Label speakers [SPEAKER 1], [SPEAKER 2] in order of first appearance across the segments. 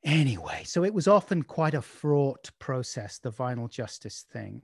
[SPEAKER 1] Anyway, so it was often quite a fraught process, the vinyl justice thing.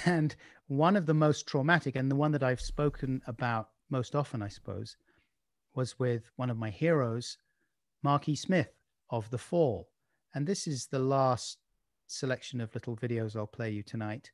[SPEAKER 1] And one of the most traumatic, and the one that I've spoken about most often, I suppose, was with one of my heroes, Marky Smith of The Fall. And this is the last selection of little videos I'll play you tonight.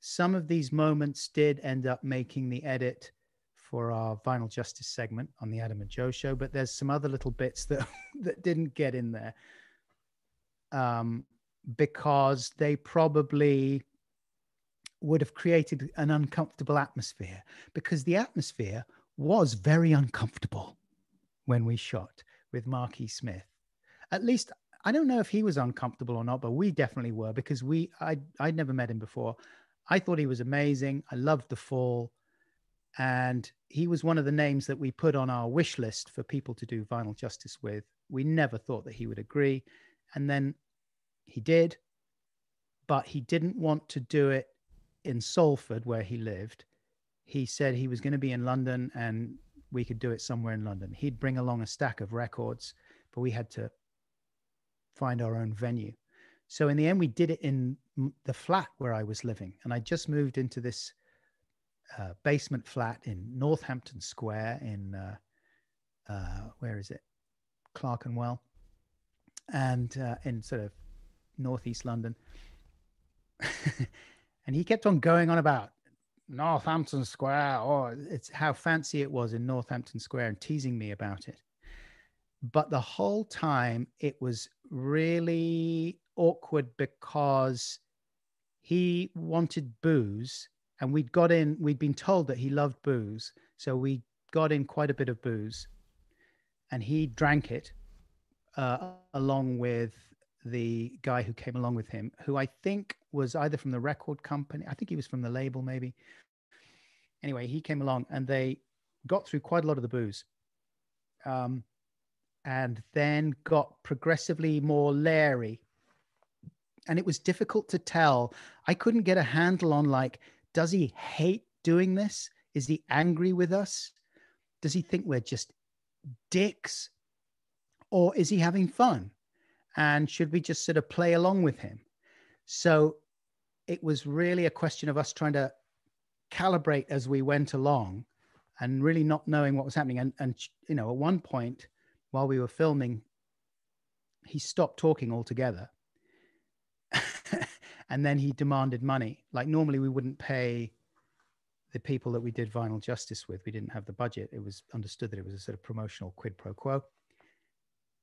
[SPEAKER 1] Some of these moments did end up making the edit for our Vinyl Justice segment on the Adam and Joe show, but there's some other little bits that, that didn't get in there because they probably would have created an uncomfortable atmosphere, because the atmosphere was very uncomfortable when we shot with Marky Smith. At least, I don't know if he was uncomfortable or not, but we definitely were, because I'd never met him before. I thought he was amazing. I loved The Fall. And he was one of the names that we put on our wish list for people to do Vinyl Justice with. We never thought that he would agree. And then he did, but he didn't want to do it in Salford, where he lived. He said he was going to be in London and we could do it somewhere in London. He'd bring along a stack of records, but we had to find our own venue. So in the end, we did it in the flat where I was living. And I just moved into this basement flat in Northampton Square in, where is it? Clerkenwell. And in sort of northeast London. And he kept on going on about Northampton Square, or it's how fancy it was in Northampton Square, and teasing me about it. But the whole time it was really awkward because he wanted booze, and we'd been told that he loved booze. So we got in quite a bit of booze, and he drank it along with the guy who came along with him, who I think was either from the record company. I think he was from the label, maybe. Anyway, he came along and they got through quite a lot of the booze. And then got progressively more leery. And it was difficult to tell. I couldn't get a handle on, like, does he hate doing this? Is he angry with us? Does he think we're just dicks? Or is he having fun? And should we just sort of play along with him? So it was really a question of us trying to calibrate as we went along and really not knowing what was happening. And you know, at one point while we were filming, he stopped talking altogether. And then he demanded money. Like, normally we wouldn't pay the people that we did Vinyl Justice with. We didn't have the budget. It was understood that it was a sort of promotional quid pro quo.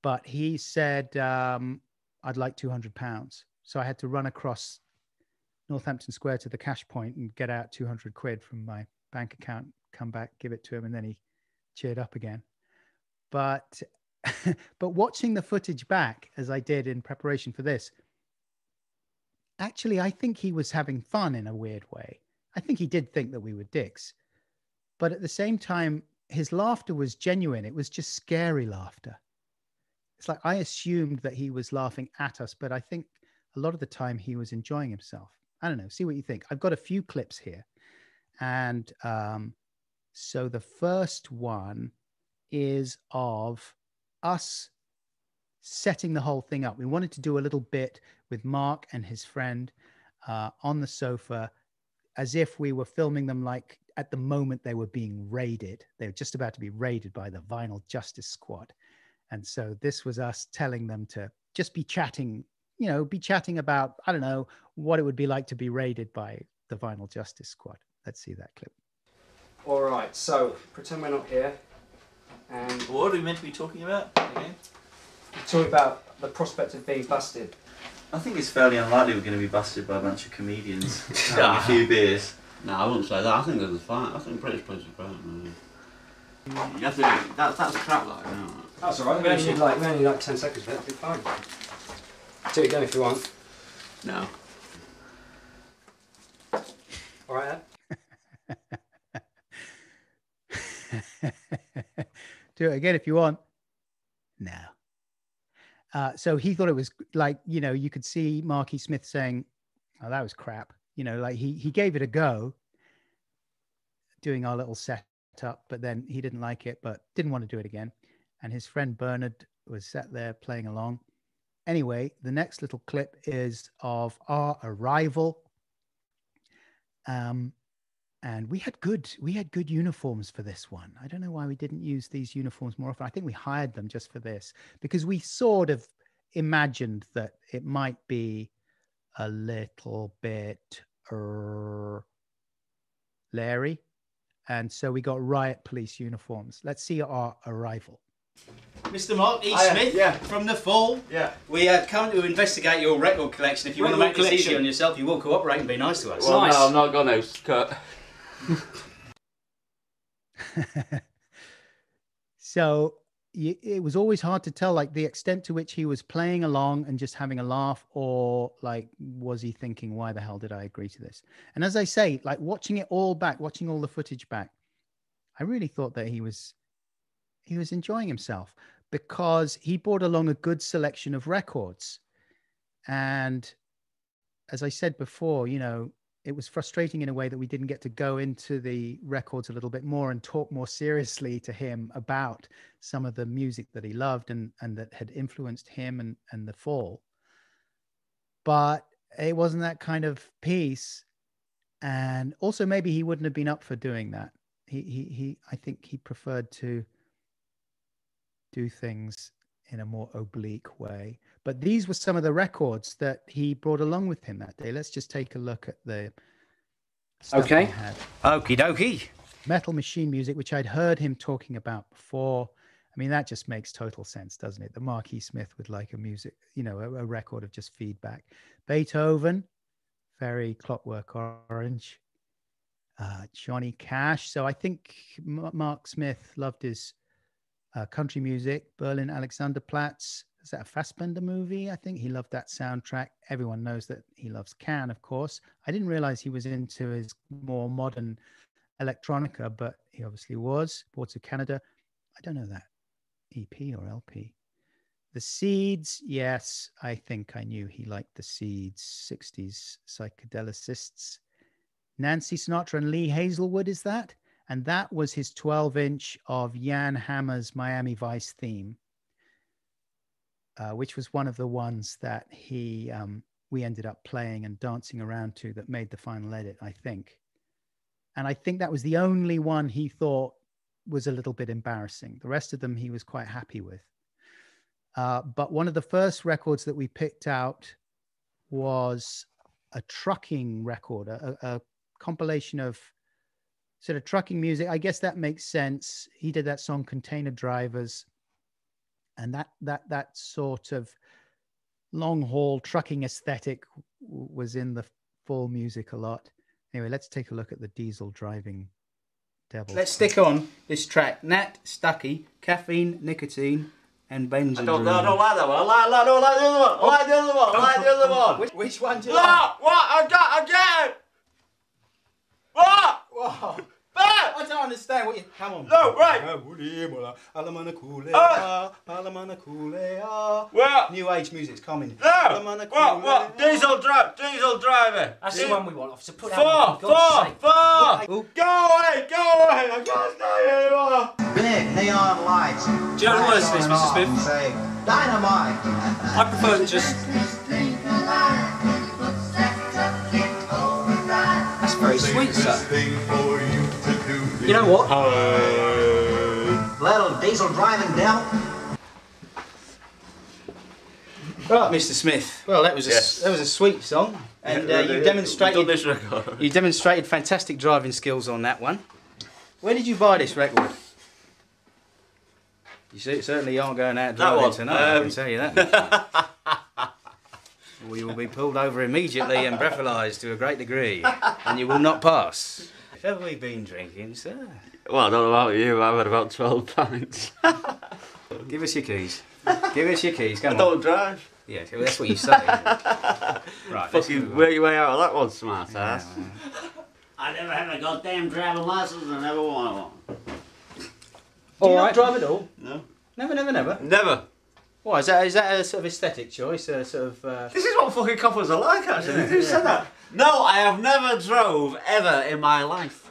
[SPEAKER 1] But he said, I'd like £200. So I had to run across Northampton Square to the cash point and get out 200 quid from my bank account, come back, give it to him. And then he cheered up again. But, but watching the footage back, as I did in preparation for this, actually, I think he was having fun in a weird way. I think he did think that we were dicks. But at the same time, his laughter was genuine. It was just scary laughter. It's like I assumed that he was laughing at us, but I think a lot of the time he was enjoying himself. I don't know. See what you think. I've got a few clips here. And so the first one is of us setting the whole thing up. We wanted to do a little bit with Mark and his friend on the sofa, as if we were filming them like at the moment they were being raided. They were just about to be raided by the Vinyl Justice Squad. And so this was us telling them to just be chatting, you know, be chatting about, I don't know, what it would be like to be raided by the Vinyl Justice Squad. Let's see that clip.
[SPEAKER 2] All right, so pretend we're not here. And
[SPEAKER 3] what are we meant to be talking about again?
[SPEAKER 2] We're talking about the prospect of being busted.
[SPEAKER 3] I think it's fairly unlikely we're going to be busted by a bunch of comedians having a few beers.
[SPEAKER 4] No, I wouldn't say that. I think there's fine. I think British police are great. You have to. That's crap, like. You know.
[SPEAKER 2] That's all right. We only need like 10 seconds of it. That'll be fine. Do it again if you want.
[SPEAKER 4] No.
[SPEAKER 2] All right.
[SPEAKER 1] Do it again if you want. No. So he thought it was like, you know, you could see Marky Smith saying, oh, that was crap. You know, like he gave it a go doing our little setup, but then he didn't like it, but didn't want to do it again. And his friend Bernard was sat there playing along. anyway, the next little clip is of our arrival. And we had good uniforms for this one. I don't know why we didn't use these uniforms more often. I think we hired them just for this because we sort of imagined that it might be a little bit Larry. And so we got riot police uniforms. Let's see our arrival.
[SPEAKER 5] Mr. Mark E. Smith from the Fall.
[SPEAKER 3] Yeah.
[SPEAKER 5] We have come to investigate your record collection. If you want to make this easy on yourself, you will cooperate and be nice to us.
[SPEAKER 4] Well,
[SPEAKER 5] nice.
[SPEAKER 4] no, I'm not going to, Kurt.
[SPEAKER 1] So it was always hard to tell, like, the extent to which he was playing along and just having a laugh, or like, was he thinking, why the hell did I agree to this? And as I say, like, watching it all back, watching all the footage back, I really thought that he was enjoying himself because he brought along a good selection of records. And as I said before, you know, it was frustrating in a way that we didn't get to go into the records a little bit more and talk more seriously to him about some of the music that he loved and that had influenced him and the Fall. But it wasn't that kind of piece. And also maybe he wouldn't have been up for doing that. I think he preferred to do things in a more oblique way. But these were some of the records that he brought along with him that day. Let's just take a look at the stuff he had.
[SPEAKER 5] Okie dokie.
[SPEAKER 1] Metal Machine music, which I'd heard him talking about before. I mean, that just makes total sense, doesn't it? The Mark E. Smith with like a music, you know, a record of just feedback. Beethoven, very Clockwork Orange. Johnny Cash. So I think Mark Smith loved his country music. Berlin Alexanderplatz. Is that a Fassbender movie? I think he loved that soundtrack. Everyone knows that he loves Can, of course. I didn't realize he was into his more modern electronica, but he obviously was. Ports of Canada. I don't know that. EP or LP. The Seeds. Yes, I think I knew he liked the Seeds. 60s psychedelicists. Nancy Sinatra and Lee Hazelwood, is that? And that was his 12-inch of Jan Hammer's Miami Vice theme, which was one of the ones that we ended up playing and dancing around to that made the final edit, I think. And I think that was the only one he thought was a little bit embarrassing. The rest of them he was quite happy with. But one of the first records that we picked out was a trucking record, a compilation of sort of trucking music. I guess that makes sense. He did that song Container Drivers, and that sort of long haul trucking aesthetic was in the Fall music a lot. Anyway, let's take a look at the diesel driving devil.
[SPEAKER 5] Let's stick on this track. Nat, Stucky, Caffeine, Nicotine, and Benjamin.
[SPEAKER 4] I don't like that one. I don't like the other one. I like the other one. I like the other one.
[SPEAKER 5] Which one do you like?
[SPEAKER 4] What? I get it. What?
[SPEAKER 5] Whoa.
[SPEAKER 4] But
[SPEAKER 5] I don't understand what you... Come on.
[SPEAKER 4] no, right. Well,
[SPEAKER 5] New age music's coming.
[SPEAKER 4] no. What? Diesel driver.
[SPEAKER 2] That's the one we want, officer. Put that
[SPEAKER 4] Four.
[SPEAKER 2] on, for God's sake.
[SPEAKER 4] Go away. I can't stay anymore.
[SPEAKER 6] Big neon lights.
[SPEAKER 2] Do you know the words to this, Mr. Smith?
[SPEAKER 6] Say, dynamite.
[SPEAKER 2] I prefer to just... That's very sweet, sir. You know what?
[SPEAKER 6] Little diesel driving devil.
[SPEAKER 5] Right, Mr. Smith. Well, that was a sweet song, and you demonstrated fantastic driving skills on that one. Where did you buy this record? You certainly aren't going out driving tonight. I can tell you that. Or you will be pulled over immediately and breathalyzed to a great degree, and you will not pass. Have we been drinking, sir?
[SPEAKER 4] Well, I don't know about you. I've had about 12 pints.
[SPEAKER 5] Give us your keys. Give us your keys. Come on.
[SPEAKER 4] I don't drive.
[SPEAKER 5] Yeah, that's what you say. Isn't it? Right.
[SPEAKER 4] Fucking wear your way out of that one, smart ass.
[SPEAKER 3] I never had a goddamn driving license and I never wanted one.
[SPEAKER 5] Do you not drive at all?
[SPEAKER 3] No.
[SPEAKER 5] Never.
[SPEAKER 4] Never.
[SPEAKER 5] Why, is that a sort of aesthetic choice? A sort of.
[SPEAKER 4] This is what fucking coppers are like, actually. Who said that? No, I have never drove ever in my life.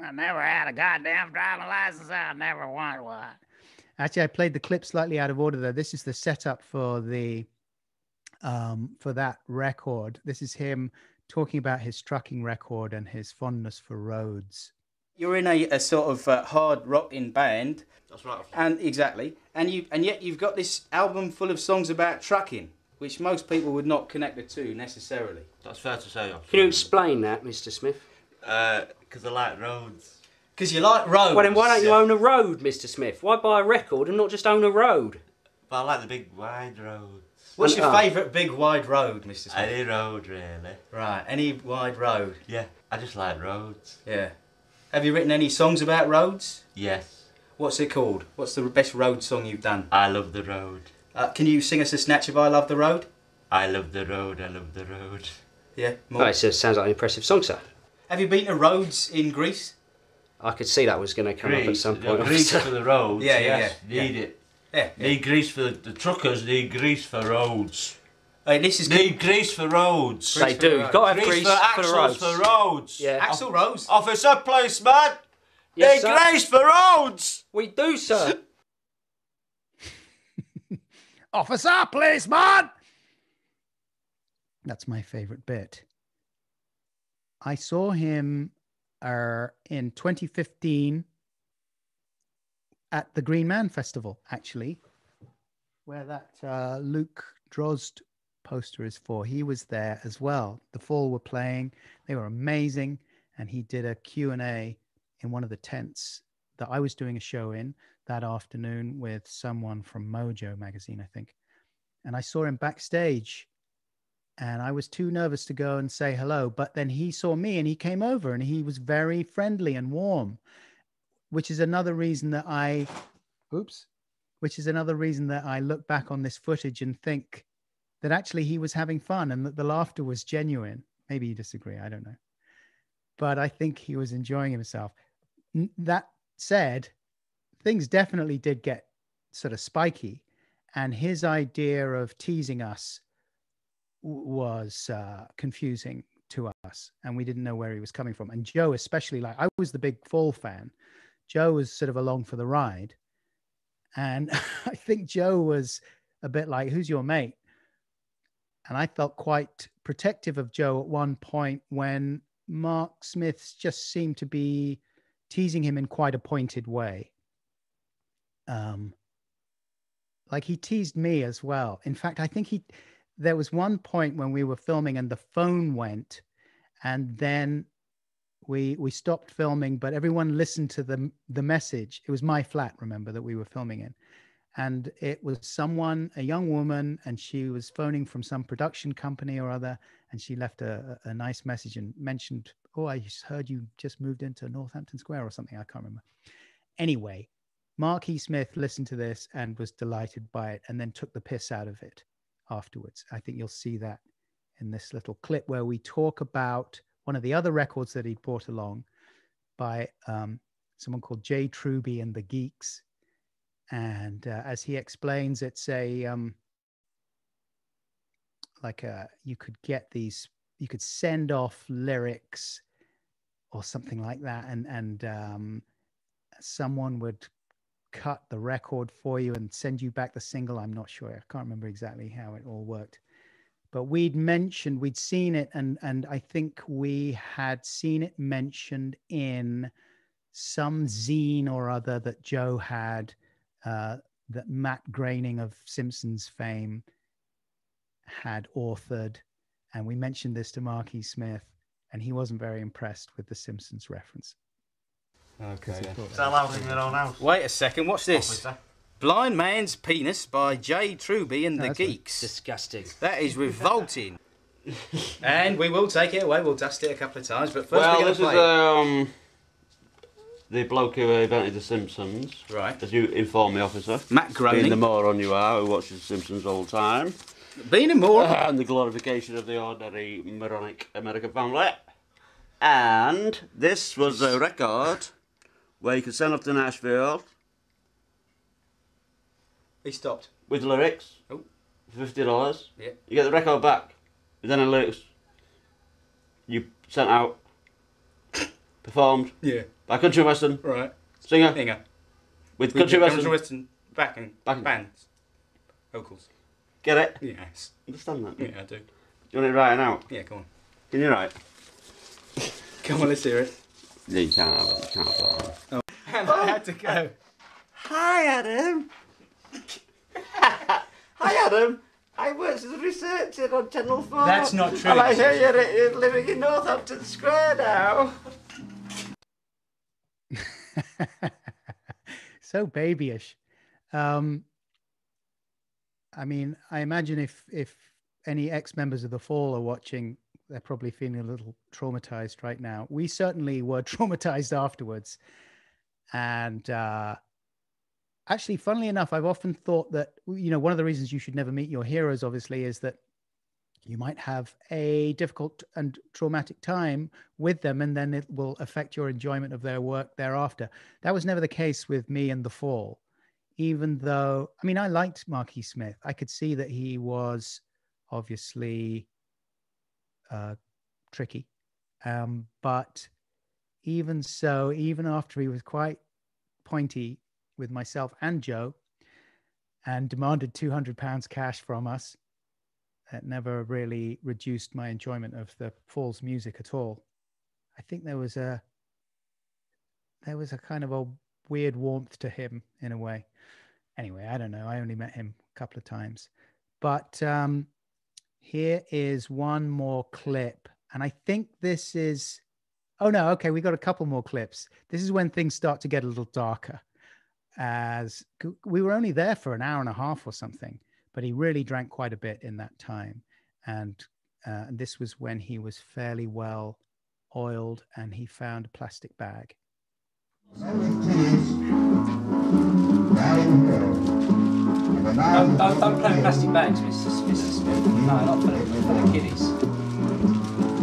[SPEAKER 1] I never had a goddamn driving license. I never wanted one. Actually, I played the clip slightly out of order there. This is the setup for that record. This is him talking about his trucking record and his fondness for roads.
[SPEAKER 5] You're in a sort of hard rocking band.
[SPEAKER 4] That's right.
[SPEAKER 5] And exactly. And yet you've got this album full of songs about trucking, which most people would not connect the two necessarily.
[SPEAKER 4] That's fair to say.
[SPEAKER 2] Can you explain that, Mr. Smith?
[SPEAKER 3] Because I like roads.
[SPEAKER 5] Because you like roads.
[SPEAKER 2] Well, then why don't you own a road, Mr. Smith? Why buy a record and not just own a road?
[SPEAKER 3] But I like the big wide roads.
[SPEAKER 5] What's your favourite big wide road, Mr. Smith?
[SPEAKER 3] Any road, really.
[SPEAKER 5] Right, any wide road.
[SPEAKER 3] Yeah, I just like roads.
[SPEAKER 5] Yeah. Have you written any songs about roads?
[SPEAKER 3] Yes.
[SPEAKER 5] What's it called? What's the best road song you've done?
[SPEAKER 3] I love the road.
[SPEAKER 5] Can you sing us a snatch of I Love the Road?
[SPEAKER 3] I love the road, I love the road.
[SPEAKER 5] Yeah, more.
[SPEAKER 2] Oh, it sounds like an impressive song, sir.
[SPEAKER 5] Have you been to roads in Greece?
[SPEAKER 2] I could see that was going to come up at some point.
[SPEAKER 3] Grease for the roads,
[SPEAKER 5] Yeah,
[SPEAKER 3] yes,
[SPEAKER 5] yeah.
[SPEAKER 3] need it.
[SPEAKER 5] Yeah.
[SPEAKER 3] Need grease for the truckers, need grease for roads.
[SPEAKER 5] Hey, this is
[SPEAKER 3] Need grease for roads.
[SPEAKER 2] They do. You've got to have grease
[SPEAKER 3] for
[SPEAKER 2] for the
[SPEAKER 3] axles
[SPEAKER 2] roads.
[SPEAKER 3] for roads.
[SPEAKER 2] Yeah.
[SPEAKER 5] Axel Rose.
[SPEAKER 3] Officer, policeman.
[SPEAKER 2] Yes,
[SPEAKER 3] Need
[SPEAKER 2] sir.
[SPEAKER 3] grease for roads.
[SPEAKER 2] We do, sir.
[SPEAKER 1] Officer, policeman! That's my favorite bit. I saw him in 2015 at the Green Man Festival, actually, where that Luke Drozd poster is for. He was there as well. The Fall were playing. They were amazing. And he did a Q&A in one of the tents that I was doing a show in that afternoon with someone from Mojo magazine, I think. And I saw him backstage and I was too nervous to go and say hello. But then he saw me and he came over and he was very friendly and warm, which is another reason that I look back on this footage and think that actually he was having fun and that the laughter was genuine. Maybe you disagree, I don't know. But I think he was enjoying himself. That said, things definitely did get sort of spiky. And his idea of teasing us was confusing to us. And we didn't know where he was coming from. And Joe especially, like I was the big Fall fan. Joe was sort of along for the ride. And I think Joe was a bit like, who's your mate? And I felt quite protective of Joe at one point when Mark Smith just seemed to be teasing him in quite a pointed way. Like he teased me as well. In fact, I think there was one point when we were filming and the phone went and then we stopped filming, but everyone listened to the message. It was my flat, remember, that we were filming in. And it was a young woman, and she was phoning from some production company or other. And she left a nice message and mentioned, oh, I just heard you just moved into Northampton Square or something. I can't remember. Anyway, Mark E. Smith listened to this and was delighted by it and then took the piss out of it afterwards. I think you'll see that in this little clip where we talk about one of the other records that he brought along by someone called Jay Truby and the Geeks. And as he explains, it's you could send off lyrics or something like that. And someone would cut the record for you and send you back the single. I'm not sure. I can't remember exactly how it all worked. But we'd seen it, and I think we had seen it mentioned in some zine or other that Joe had, that Matt Groening of Simpsons fame had authored. And we mentioned this to Marky Smith, and he wasn't very impressed with the Simpsons reference.
[SPEAKER 5] Okay.
[SPEAKER 3] Is that allowed in their own house?
[SPEAKER 5] Wait a second, what's this?
[SPEAKER 3] Officer.
[SPEAKER 5] Blind Man's Penis by Jay Truby and the Geeks.
[SPEAKER 2] Disgusting.
[SPEAKER 5] That is revolting. And we will take it away, we'll dust it a couple of times, but first we're going to play
[SPEAKER 4] is the bloke who invented The Simpsons.
[SPEAKER 5] Right.
[SPEAKER 4] As you inform me, officer.
[SPEAKER 5] Matt Groening.
[SPEAKER 4] Being the moron you are, who watches The Simpsons all the time.
[SPEAKER 5] Being a moron.
[SPEAKER 4] And the glorification of the ordinary moronic American family. And this was a record where you could send off to Nashville
[SPEAKER 5] He stopped.
[SPEAKER 4] with lyrics
[SPEAKER 5] Oh.
[SPEAKER 4] for $50.
[SPEAKER 5] Yeah.
[SPEAKER 4] You get the record back with any lyrics you sent out, performed
[SPEAKER 5] Yeah.
[SPEAKER 4] by country western
[SPEAKER 5] Right.
[SPEAKER 4] singer
[SPEAKER 5] Hinger.
[SPEAKER 4] with country western
[SPEAKER 5] Western. Backing. Bands. Vocals.
[SPEAKER 4] Get it?
[SPEAKER 5] Yes.
[SPEAKER 4] Understand that?
[SPEAKER 5] Yeah, I do.
[SPEAKER 4] You want it writing out?
[SPEAKER 5] Yeah, go on.
[SPEAKER 4] Can you write?
[SPEAKER 5] Come on, let's hear it.
[SPEAKER 4] Yeah, you can't have it. You can't have that one.
[SPEAKER 5] And I had to go.
[SPEAKER 4] Hi, Adam. Hi, Adam. I work as a researcher on Channel 4.
[SPEAKER 5] That's not true.
[SPEAKER 4] And I hear you're living in Northampton Square now.
[SPEAKER 1] So babyish. I mean, I imagine if any ex-members of the Fall are watching, they're probably feeling a little traumatized right now. We certainly were traumatized afterwards. And actually, funnily enough, I've often thought that, you know, one of the reasons you should never meet your heroes, obviously, is that you might have a difficult and traumatic time with them, and then it will affect your enjoyment of their work thereafter. That was never the case with me and the Fall, even though, I mean, I liked Marquis Smith. I could see that he was obviously tricky. But even so, even after he was quite pointy with myself and Joe and demanded £200 cash from us, that never really reduced my enjoyment of the Fall's music at all. I think there was a kind of a weird warmth to him in a way. Anyway, I don't know. I only met him a couple of times. But here is one more clip. And I think this is... Oh, no. Okay, we got a couple more clips. This is when things start to get a little darker. As we were only there for an hour and a half or something, but he really drank quite a bit in that time. And this was when he was fairly well oiled and he found a plastic bag.
[SPEAKER 2] Don't play with plastic bags, Mr. Smith. No, not for the kiddies.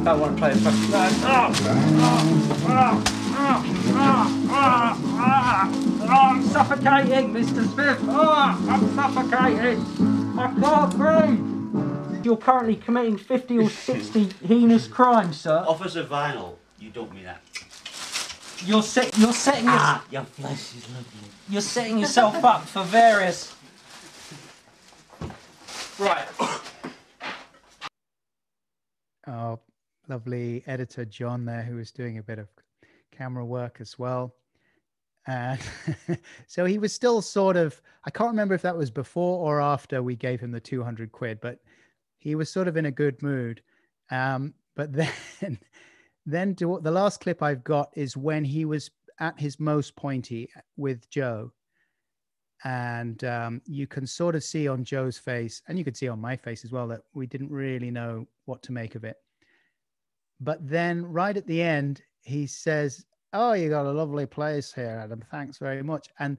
[SPEAKER 2] Don't want to play with plastic bags. I'm suffocating, Mr. Smith. I'm suffocating. I can't breathe. You're currently committing 50 or 60 heinous crimes, sir.
[SPEAKER 4] Officer Vinyl, you don't mean that.
[SPEAKER 2] You're setting
[SPEAKER 4] your flesh is lovely.
[SPEAKER 2] You're setting yourself up for various... Right.
[SPEAKER 1] Oh, lovely editor John there, who was doing a bit of camera work as well. And so he was still sort of, I can't remember if that was before or after we gave him the 200 quid, but he was sort of in a good mood. But then the last clip I've got is when he was at his most pointy with Joe. And you can sort of see on Joe's face, and you could see on my face as well, that we didn't really know what to make of it. But then right at the end, he says, "Oh, you got a lovely place here, Adam. Thanks very much." And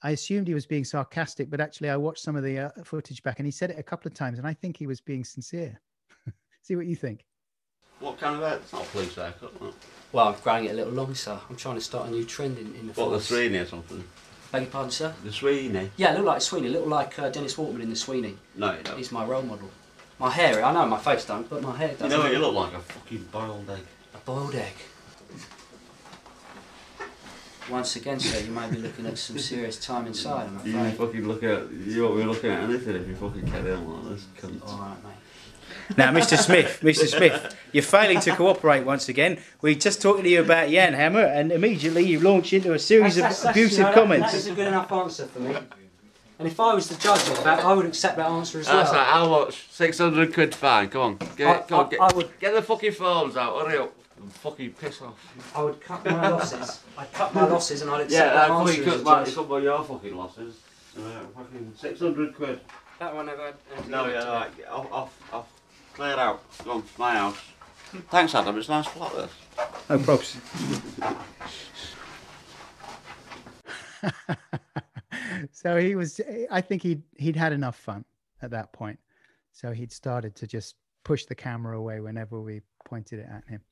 [SPEAKER 1] I assumed he was being sarcastic, but actually I watched some of the footage back and he said it a couple of times, and I think he was being sincere. See what you think.
[SPEAKER 4] What kind of hair? It's not a police haircut, no.
[SPEAKER 2] Well, I'm growing it a little long, sir. I'm trying to start a new trend in the
[SPEAKER 4] What, the
[SPEAKER 2] force.
[SPEAKER 4] Sweeney or something?
[SPEAKER 2] Beg your pardon, sir?
[SPEAKER 4] The Sweeney?
[SPEAKER 2] Yeah, I look like Sweeney. I look like Dennis Waterman in the Sweeney.
[SPEAKER 4] No, you don't.
[SPEAKER 2] He's my role model. My hair, I know my face don't, but my hair does.
[SPEAKER 4] You know what you look like? A fucking boiled egg.
[SPEAKER 2] A boiled egg. Once again, sir, you may be looking at some serious time inside, I'm afraid.
[SPEAKER 4] You fucking look at... You won't be looking at anything if you fucking carry on like this, cunt.
[SPEAKER 2] Alright, mate.
[SPEAKER 5] Now, Mr. Smith, you're failing to cooperate once again. We're just talking to you about Jan Hammer, and immediately you launch into a series of abusive comments.
[SPEAKER 2] That is a good enough answer for me. And if I was the judge of that, I would accept that answer as well.
[SPEAKER 4] That's like, how much? 600 quid fine, come on. Get the fucking phones out, hurry up. And fucking piss off.
[SPEAKER 2] I would cut my losses. I'd cut my losses and I'd accept that answer as a judge.
[SPEAKER 4] Cut by your fucking losses. Fucking 600 quid.
[SPEAKER 2] That one never had anything
[SPEAKER 4] No,
[SPEAKER 2] to do
[SPEAKER 4] yeah,
[SPEAKER 2] with
[SPEAKER 4] right, off. Clear out. Go on, my house. Thanks, Adam, it's a nice flat, this.
[SPEAKER 5] No props.
[SPEAKER 1] So he was, I think he'd had enough fun at that point. So he'd started to just push the camera away whenever we pointed it at him.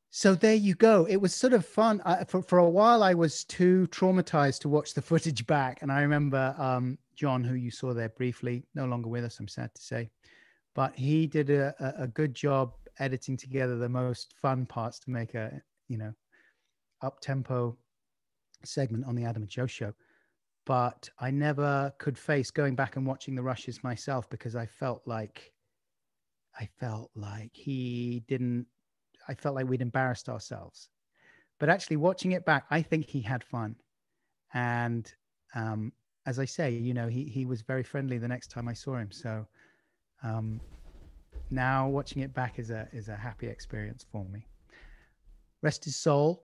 [SPEAKER 1] So there you go. It was sort of fun. For a while, I was too traumatized to watch the footage back. And I remember John, who you saw there briefly, no longer with us, I'm sad to say. But he did a good job editing together the most fun parts to make a, up-tempo segment on the Adam and Joe show. but I never could face going back and watching the rushes myself, because I felt like he didn't, I felt like we'd embarrassed ourselves. But actually watching it back, I think he had fun. And as I say, you know, he was very friendly the next time I saw him. So now watching it back is a happy experience for me. Rest his soul.